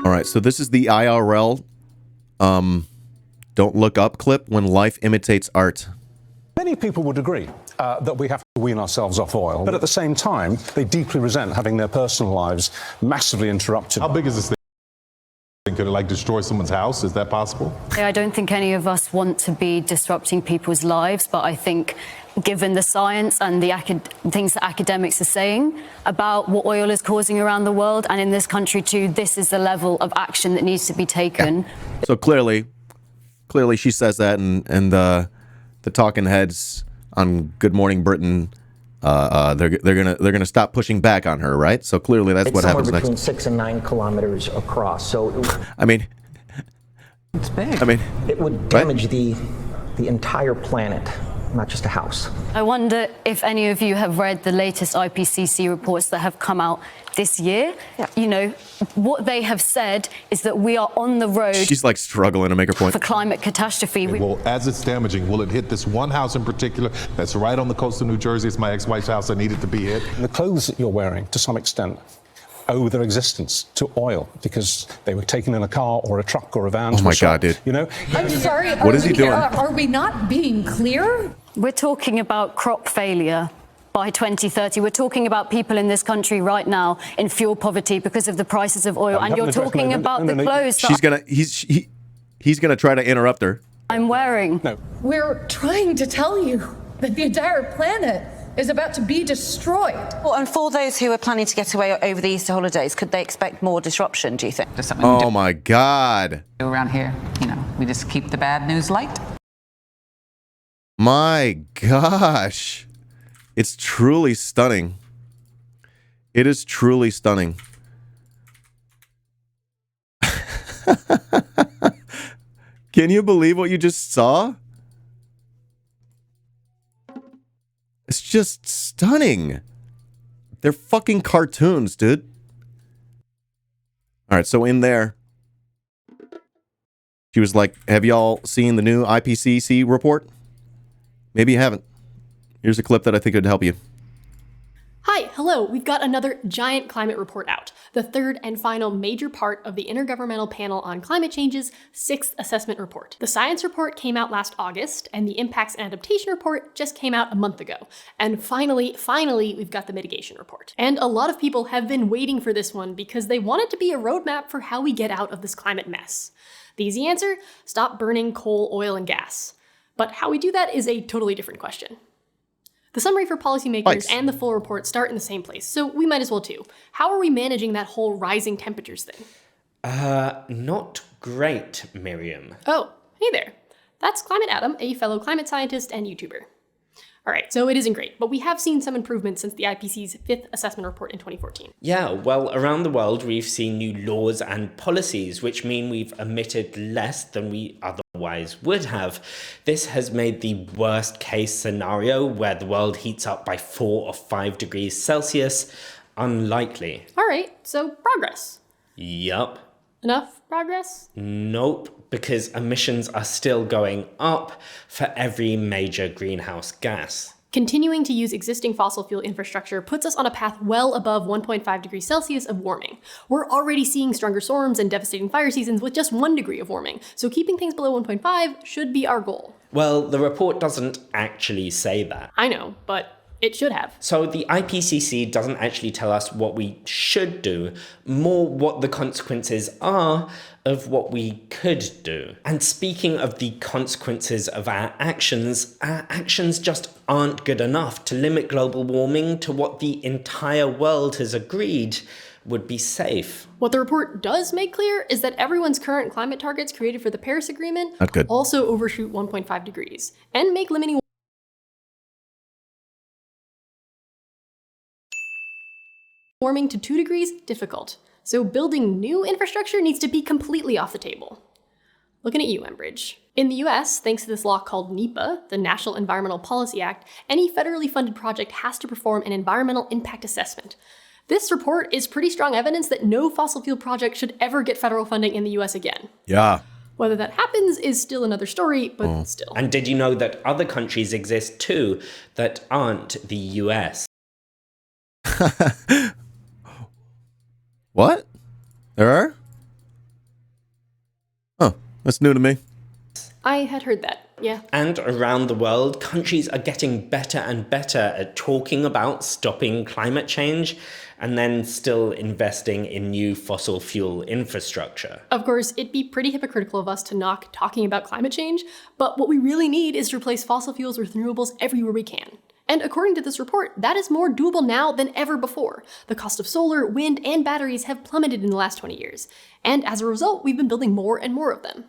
All right, so this is the IRL don't look up clip when life imitates art. Many people would agree that we have to wean ourselves off oil, but at the same time, they deeply resent having their personal lives massively interrupted. How big is this thing? Could it, like, destroy someone's house? Is that possible? I don't think any of us want to be disrupting people's lives, but I think given the science and the things that academics are saying about what oil is causing around the world and in this country too, this is the level of action that needs to be taken. Yeah. So clearly she says that, and the talking heads on Good Morning Britain, they're gonna stop pushing back on her, right? So clearly that's what happens next. It's somewhere between 6 and 9 kilometers across. So I mean, it's big. I mean, it would damage the entire planet, not just a house. I wonder if any of you have read the latest IPCC reports that have come out this year. Yeah. You know, what they have said is that we are on the road. She's like struggling to make her point. For climate catastrophe. Well, as it's damaging, will it hit this one house in particular that's right on the coast of New Jersey? It's my ex-wife's house that needed to be hit. The clothes that you're wearing, to some extent, owe their existence to oil because they were taken in a car or a truck or a van. Oh my God, dude. You know? I'm sorry. What is he doing? Are we not being clear? We're talking about crop failure by 2030. We're talking about people in this country right now in fuel poverty because of the prices of oil. And you're talking about the clothes. He's gonna try to interrupt her. I'm wearing. No. We're trying to tell you that the entire planet is about to be destroyed. Well, and for those who are planning to get away over the Easter holidays, could they expect more disruption, do you think? Oh my God. Around here, you know, we just keep the bad news light. My gosh. It's truly stunning. It is truly stunning. Can you believe what you just saw? It's just stunning. They're fucking cartoons, dude. All right, so in there, she was like, have y'all seen the new IPCC report? Maybe you haven't. Here's a clip that I think would help you. Hi, hello. We've got another giant climate report out, the third and final major part of the Intergovernmental Panel on Climate Change's 6th assessment report. The science report came out last August, and the impacts and adaptation report just came out a month ago. And finally, we've got the mitigation report. And a lot of people have been waiting for this one because they want it to be a roadmap for how we get out of this climate mess. The easy answer? Stop burning coal, oil, and gas. But how we do that is a totally different question. The summary for policymakers and the full report start in the same place, so we might as well too. How are we managing that whole rising temperatures thing? Not great, Miriam. Oh, hey there. That's Climate Adam, a fellow climate scientist and YouTuber. Alright, so it isn't great, but we have seen some improvements since the IPCC's 5th assessment report in 2014. Yeah, well, around the world we've seen new laws and policies, which mean we've emitted less than we otherwise would have. This has made the worst case scenario, where the world heats up by 4 or 5 degrees Celsius, unlikely. Alright, so progress. Yup. Enough progress? Nope, because emissions are still going up for every major greenhouse gas. Continuing to use existing fossil fuel infrastructure puts us on a path well above 1.5 degrees Celsius of warming. We're already seeing stronger storms and devastating fire seasons with just 1 degree of warming, so keeping things below 1.5 should be our goal. Well, the report doesn't actually say that. I know, but it should have. So the IPCC doesn't actually tell us what we should do, more what the consequences are of what we could do. And speaking of the consequences of our actions just aren't good enough to limit global warming to what the entire world has agreed would be safe. What the report does make clear is that everyone's current climate targets created for the Paris Agreement also overshoot 1.5 degrees and make limiting warming to 2 degrees difficult. So building new infrastructure needs to be completely off the table. Looking at you, Enbridge. In the US, thanks to this law called NEPA, the National Environmental Policy Act, any federally funded project has to perform an environmental impact assessment. This report is pretty strong evidence that no fossil fuel project should ever get federal funding in the US again. Yeah. Whether that happens is still another story, but still. And did you know that other countries exist too that aren't the US? What? There are? That's new to me. I had heard that, yeah. And around the world, countries are getting better and better at talking about stopping climate change and then still investing in new fossil fuel infrastructure. Of course, it'd be pretty hypocritical of us to knock talking about climate change, but what we really need is to replace fossil fuels with renewables everywhere we can. And according to this report, that is more doable now than ever before. The cost of solar, wind, and batteries have plummeted in the last 20 years. And as a result, we've been building more and more of them.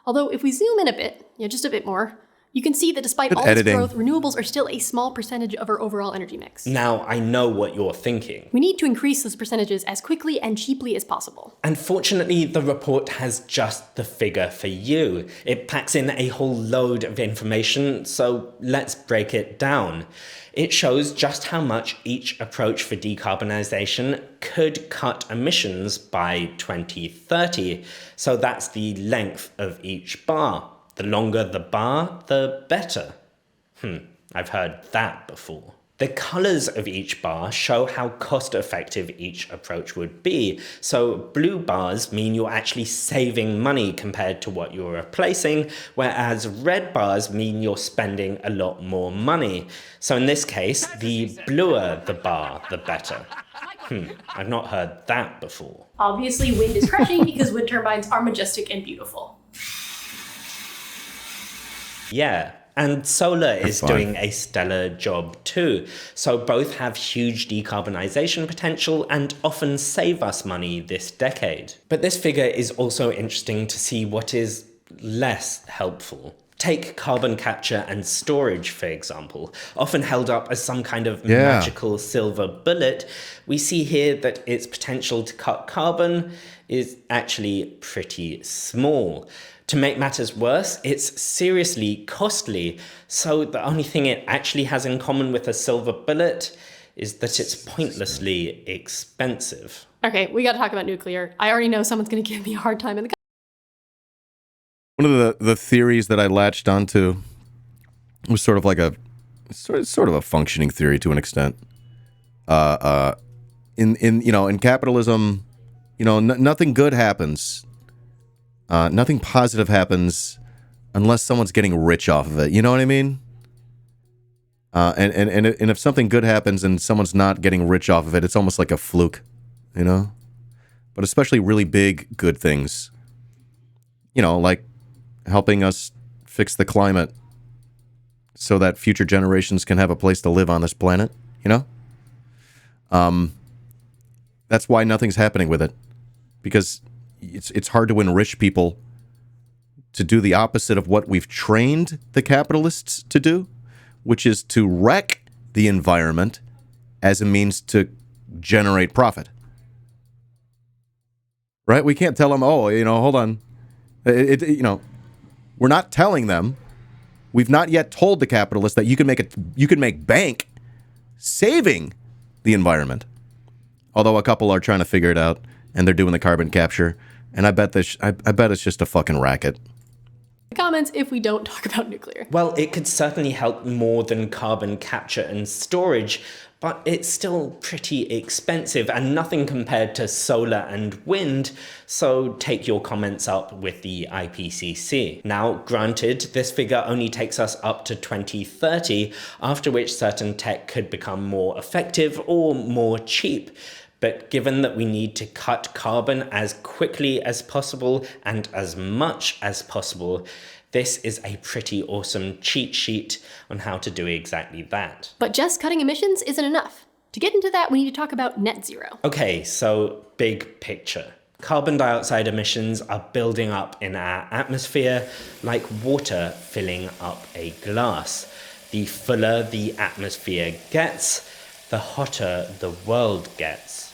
Although if we zoom in a bit, just a bit more, you can see that despite all this growth, renewables are still a small percentage of our overall energy mix. Now, I know what you're thinking. We need to increase those percentages as quickly and cheaply as possible. Unfortunately, the report has just the figure for you. It packs in a whole load of information, so let's break it down. It shows just how much each approach for decarbonisation could cut emissions by 2030. So that's the length of each bar. The longer the bar, the better. I've heard that before. The colours of each bar show how cost-effective each approach would be. So blue bars mean you're actually saving money compared to what you're replacing, whereas red bars mean you're spending a lot more money. So in this case, the bluer the bar, the better. I've not heard that before. Obviously, wind is crushing because wind turbines are majestic and beautiful. Yeah. And solar is doing a stellar job too. So both have huge decarbonisation potential and often save us money this decade. But this figure is also interesting to see what is less helpful. Take carbon capture and storage, for example, often held up as some kind of magical silver bullet. We see here that its potential to cut carbon is actually pretty small. To make matters worse, it's seriously costly, so the only thing it actually has in common with a silver bullet is that it's pointlessly expensive. Okay, we gotta talk about nuclear. I already know someone's gonna give me a hard time in the One of the theories that I latched onto was sort of like a sort of a functioning theory to an extent. In capitalism, nothing good happens. Nothing positive happens unless someone's getting rich off of it. You know what I mean? And if something good happens and someone's not getting rich off of it, it's almost like a fluke, But especially really big good things, like helping us fix the climate so that future generations can have a place to live on this planet, That's why nothing's happening with it, because it's hard to enrich people to do the opposite of what we've trained the capitalists to do, which is to wreck the environment as a means to generate profit. Right? We can't tell them, hold on. We're not telling them. We've not yet told the capitalists that you can make bank saving the environment. Although a couple are trying to figure it out, and they're doing the carbon capture, and I bet it's just a fucking racket. Comments if we don't talk about nuclear. Well, it could certainly help more than carbon capture and storage, but it's still pretty expensive and nothing compared to solar and wind, so take your comments up with the IPCC. Now, granted, this figure only takes us up to 2030, after which certain tech could become more effective or more cheap. But given that we need to cut carbon as quickly as possible and as much as possible, this is a pretty awesome cheat sheet on how to do exactly that. But just cutting emissions isn't enough. To get into that, we need to talk about net zero. Okay, so big picture. Carbon dioxide emissions are building up in our atmosphere like water filling up a glass. The fuller the atmosphere gets, the hotter the world gets.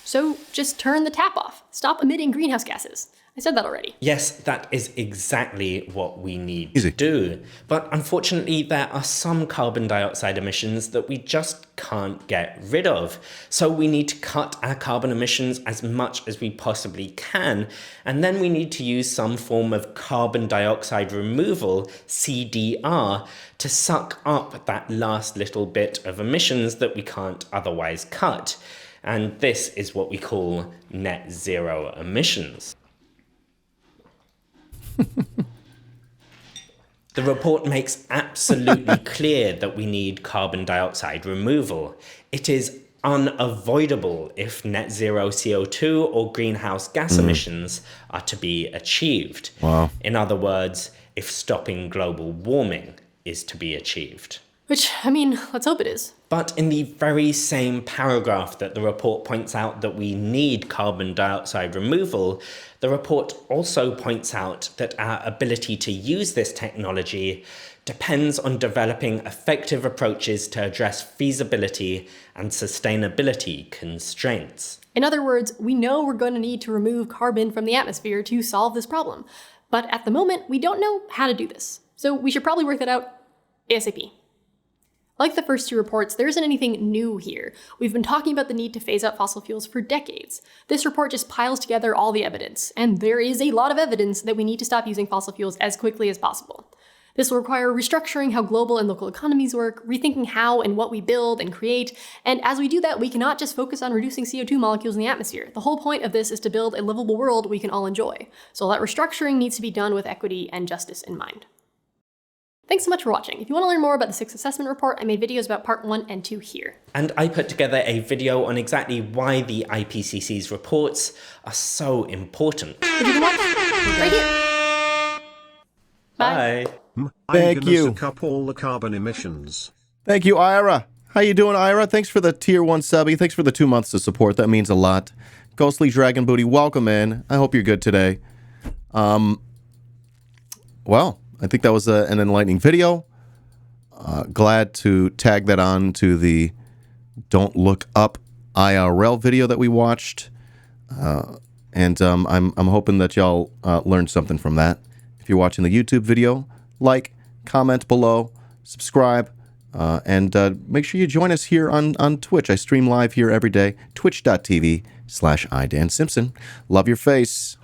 So just turn the tap off. Stop emitting greenhouse gases. I said that already. Yes, that is exactly what we need to do. But unfortunately, there are some carbon dioxide emissions that we just can't get rid of. So we need to cut our carbon emissions as much as we possibly can. And then we need to use some form of carbon dioxide removal, CDR, to suck up that last little bit of emissions that we can't otherwise cut. And this is what we call net zero emissions. The report makes absolutely clear that we need carbon dioxide removal. It is unavoidable if net zero CO2 or greenhouse gas emissions are to be achieved. Wow. In other words, if stopping global warming is to be achieved. Which, I mean, let's hope it is. But in the very same paragraph that the report points out that we need carbon dioxide removal, the report also points out that our ability to use this technology depends on developing effective approaches to address feasibility and sustainability constraints. In other words, we know we're going to need to remove carbon from the atmosphere to solve this problem. But at the moment, we don't know how to do this. So we should probably work that out ASAP. Like the first two reports, there isn't anything new here. We've been talking about the need to phase out fossil fuels for decades. This report just piles together all the evidence, and there is a lot of evidence that we need to stop using fossil fuels as quickly as possible. This will require restructuring how global and local economies work, rethinking how and what we build and create, and as we do that, we cannot just focus on reducing CO2 molecules in the atmosphere. The whole point of this is to build a livable world we can all enjoy. So that restructuring needs to be done with equity and justice in mind. Thanks so much for watching. If you want to learn more about the 6th assessment report, I made videos about part 1 and 2 here. And I put together a video on exactly why the IPCC's reports are so important. If you can watch, right here. Bye. Thank you. Suck up all the carbon emissions. Thank you, Ira. How you doing, Ira? Thanks for the tier 1 subby. Thanks for the 2 months of support. That means a lot. Ghostly Dragon Booty, welcome in. I hope you're good today. Well, I think that was an enlightening video. Glad to tag that on to the Don't Look Up IRL video that we watched. And I'm hoping that y'all learned something from that. If you're watching the YouTube video, like, comment below, subscribe, and make sure you join us here on Twitch. I stream live here every day, twitch.tv/iDanSimpson. Love your face.